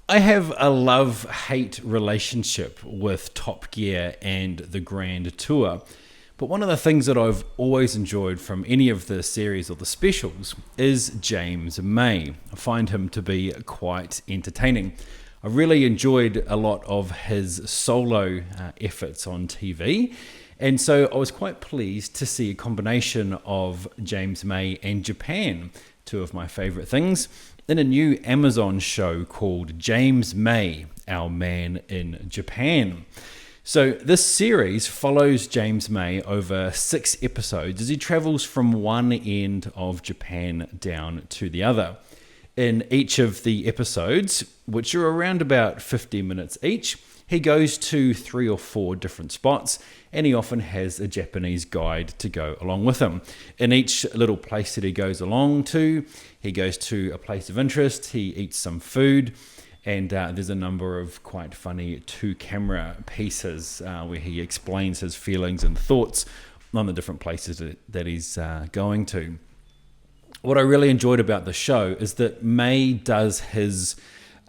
I have a love-hate relationship with Top Gear and the Grand Tour. But one of the things that I've always enjoyed from any of the series or the specials is James May. I find him to be quite entertaining. I really enjoyed a lot of his solo efforts on TV. And so I was quite pleased to see a combination of James May and Japan, two of my favourite things, in a new Amazon show called James May, Our Man in Japan. So this series follows James May over 6 episodes as he travels from one end of Japan down to the other. In each of the episodes, which are around about 50 minutes each, he goes to 3 or 4 different spots, and he often has a Japanese guide to go along with him. In each little place that he goes along to, he goes to a place of interest, he eats some food, and there's a number of quite funny 2-camera pieces where he explains his feelings and thoughts on the different places that he's going to. What I really enjoyed about the show is that May does his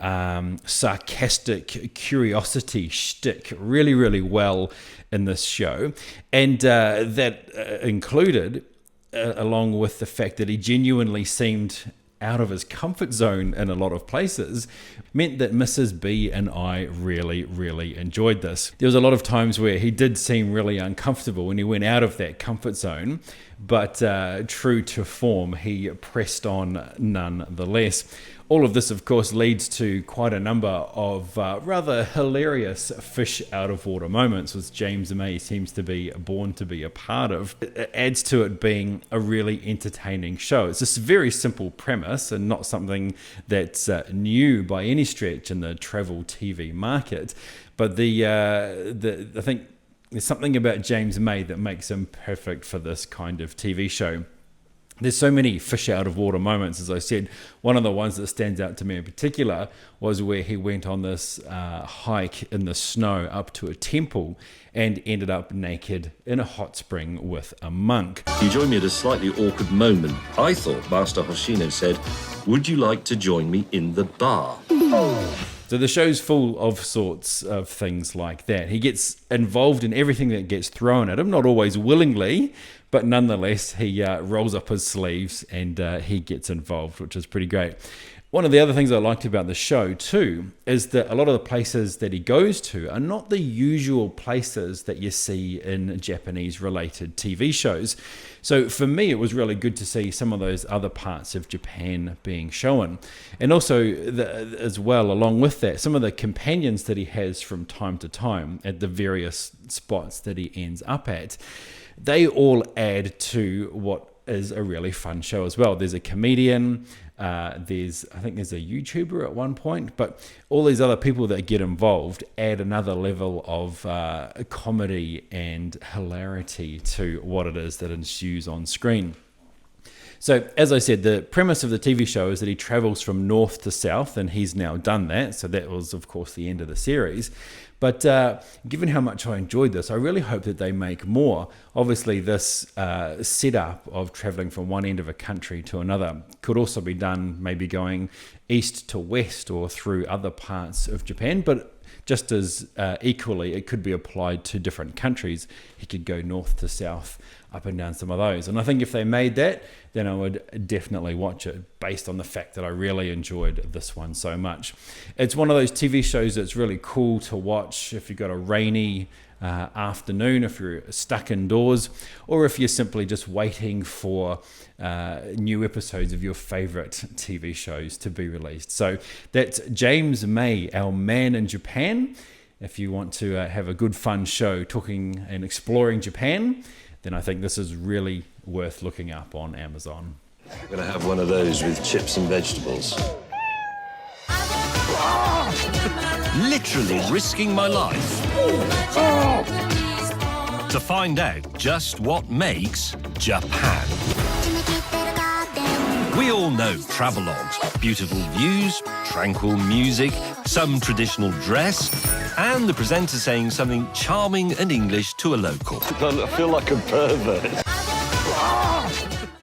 sarcastic curiosity shtick really, really well in this show. And that included, along with the fact that he genuinely seemed out of his comfort zone in a lot of places, meant that Mrs. B and I really, really enjoyed this. There was a lot of times where he did seem really uncomfortable when he went out of that comfort zone, but true to form, he pressed on nonetheless. All of this, of course, leads to quite a number of rather hilarious fish out of water moments, which James May seems to be born to be a part of. It adds to it being a really entertaining show. It's just a very simple premise and not something that's new by any stretch in the travel TV market. But I think there's something about James May that makes him perfect for this kind of TV show. There's so many fish out of water moments, as I said. One of the ones that stands out to me in particular was where he went on this hike in the snow up to a temple and ended up naked in a hot spring with a monk. You joined me at a slightly awkward moment. I thought Master Hoshino said, "Would you like to join me in the bar?" So the show's full of sorts of things like that. He gets involved in everything that gets thrown at him, not always willingly, but nonetheless, he rolls up his sleeves and he gets involved, which is pretty great. One of the other things I liked about the show too is that a lot of the places that he goes to are not the usual places that you see in Japanese related TV shows. So for me, it was really good to see some of those other parts of Japan being shown. And also as well, along with that, some of the companions that he has from time to time at the various spots that he ends up at, they all add to what is a really fun show as well. There's a comedian, I think there's a YouTuber at one point, but all these other people that get involved add another level of comedy and hilarity to what it is that ensues on screen. So, as I said, the premise of the TV show is that he travels from north to south, and he's now done that. So that was, of course, the end of the series. But given how much I enjoyed this, I really hope that they make more. Obviously, this setup of traveling from one end of a country to another could also be done maybe going east to west or through other parts of Japan, but just as equally, it could be applied to different countries. He could go north to south, up and down some of those. And I think if they made that, then I would definitely watch it based on the fact that I really enjoyed this one so much. It's one of those TV shows that's really cool to watch if you've got a rainy afternoon, if you're stuck indoors, or if you're simply just waiting for new episodes of your favorite TV shows to be released. So that's James May, Our Man in Japan. If you want to have a good fun show talking and exploring Japan, then I think this is really worth looking up on Amazon. I'm going to have one of those with chips and vegetables. Literally risking my life to find out just what makes Japan. We all know travelogues, beautiful views, tranquil music, some traditional dress, and the presenter saying something charming and English to a local. I feel like a pervert.